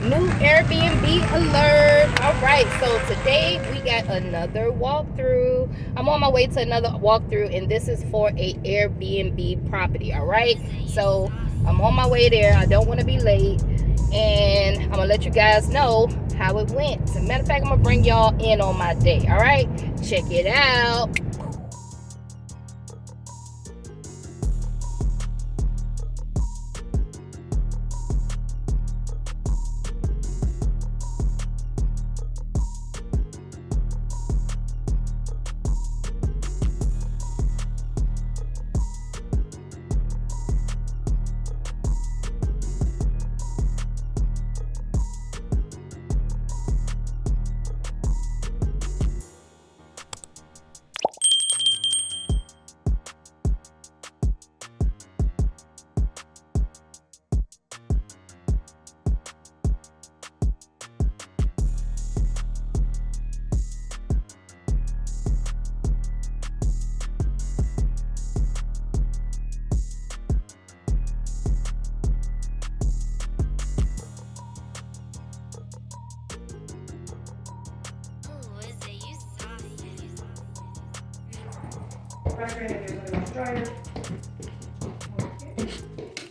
New Airbnb alert. All right, so today we got another walkthrough. I'm on my way to another walkthrough, and this is for a Airbnb property. All right, so I'm on my way there. I don't want to be late, and I'm gonna let you guys know how it went. As a matter of fact, I'm gonna bring y'all in on my day. All right, check it out.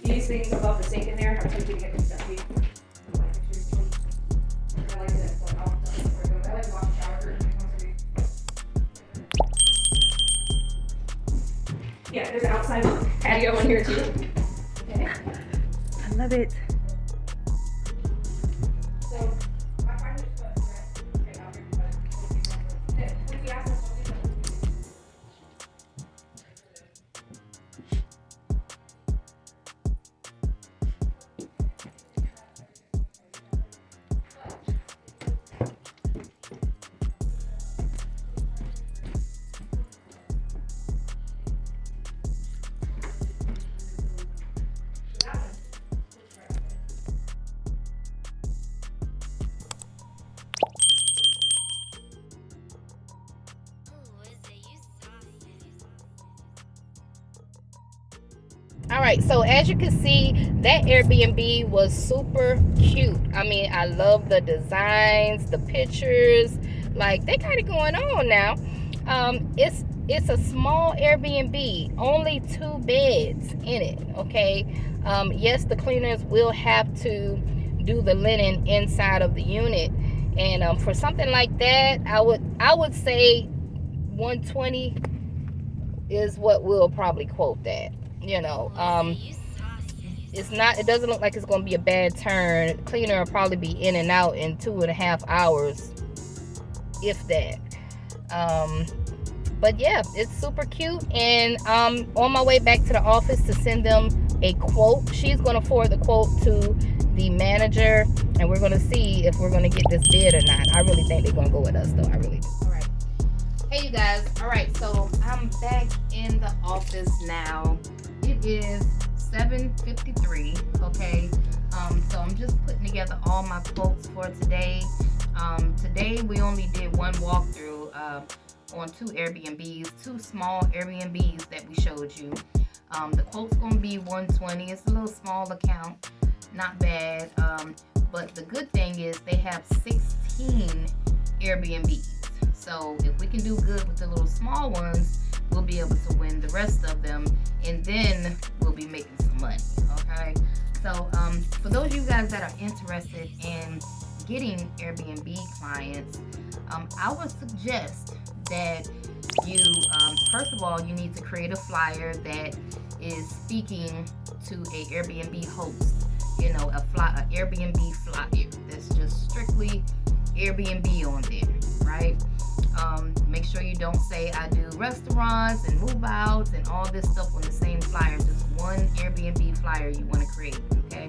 These things above the sink in there have tempted to get stuffy. I like it. I like to wash the shower curtain once a week. Yeah, there's an outside patio in here too. Okay. I love it. So, my partner just put right out here, but if we ask them something, All right, so as you can see, that Airbnb was super cute. I mean, I love the designs, the pictures. Like, they got it going on now. It's a small Airbnb, only 2 beds in it. Okay. Yes, the cleaners will have to do the linen inside of the unit, and for something like that, I would say 120 is what we'll probably quote that. You know, it doesn't look like it's going to be a bad turn. Cleaner will probably be in and out in 2.5 hours, if that. But yeah, it's super cute, and I'm on my way back to the office to send them a quote. She's going to forward the quote to the manager, and we're going to see if we're going to get this bid or not. I really think they're going to go with us, though. I really do. All right. Hey, you guys. All right, so I'm back in the office now. It is 7:53. Okay. So I'm just putting together all my quotes for today. Today we only did one walkthrough on 2 Airbnbs, 2 small Airbnbs that we showed you. The quote's gonna be 120. It's a little small account, not bad. But the good thing is they have 16 Airbnbs. So if we can do good with the little small ones, we'll be able to win the rest of them, and then we'll be making some money. Okay. So for those of you guys that are interested in getting Airbnb clients, I would suggest that you first of all, you need to create a flyer that is speaking to a Airbnb host. You know, a Airbnb flyer that's just strictly Airbnb on there, right? Make sure you don't say I do restaurants and move outs and all this stuff on the same flyer. Just one Airbnb flyer you want to create, okay?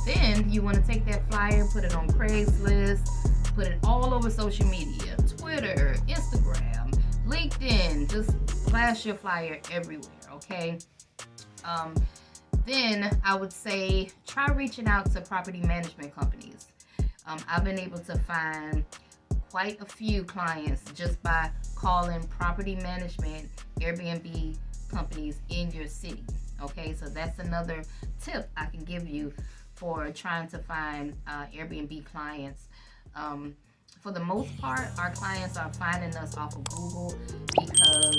Then you want to take that flyer, put it on Craigslist, put it all over social media, Twitter, Instagram, LinkedIn. Just flash your flyer everywhere, okay? Then I would say try reaching out to property management companies. I've been able to find quite a few clients just by calling property management Airbnb companies in your city. Okay, so that's another tip I can give you for trying to find Airbnb clients. For the most part, our clients are finding us off of Google because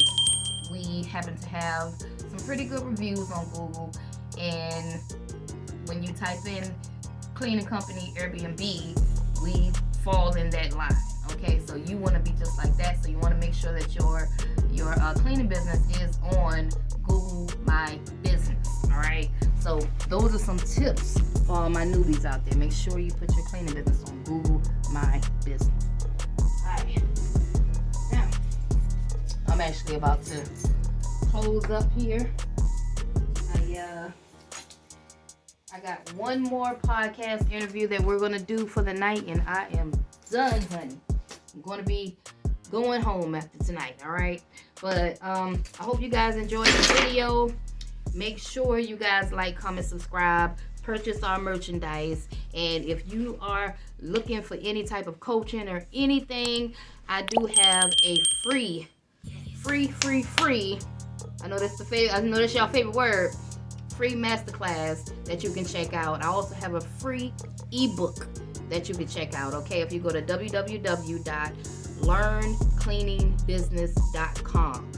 we happen to have some pretty good reviews on Google. And when you type in cleaning company Airbnb, we fall in that line. Okay, so you want to be just like that. So you want to make sure that your cleaning business is on Google My Business. All right. So those are some tips for all my newbies out there. Make sure you put your cleaning business on Google My Business. All right. Now I'm actually about to close up here. I got one more podcast interview that we're gonna do for the night, and I am done, honey. I'm gonna be going home after tonight. All right. But I hope you guys enjoyed the video. Make sure you guys like, comment, subscribe, purchase our merchandise. And if you are looking for any type of coaching or anything, I do have a free. I know that's y'all favorite word. Free masterclass that you can check out. I also have a free ebook that you can check out. Okay, if you go to www.learncleaningbusiness.com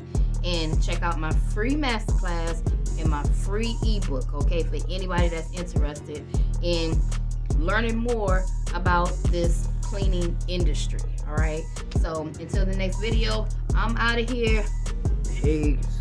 and check out my free masterclass and my free ebook. Okay, for anybody that's interested in learning more about this cleaning industry. All right. So until the next video, I'm out of here. Peace.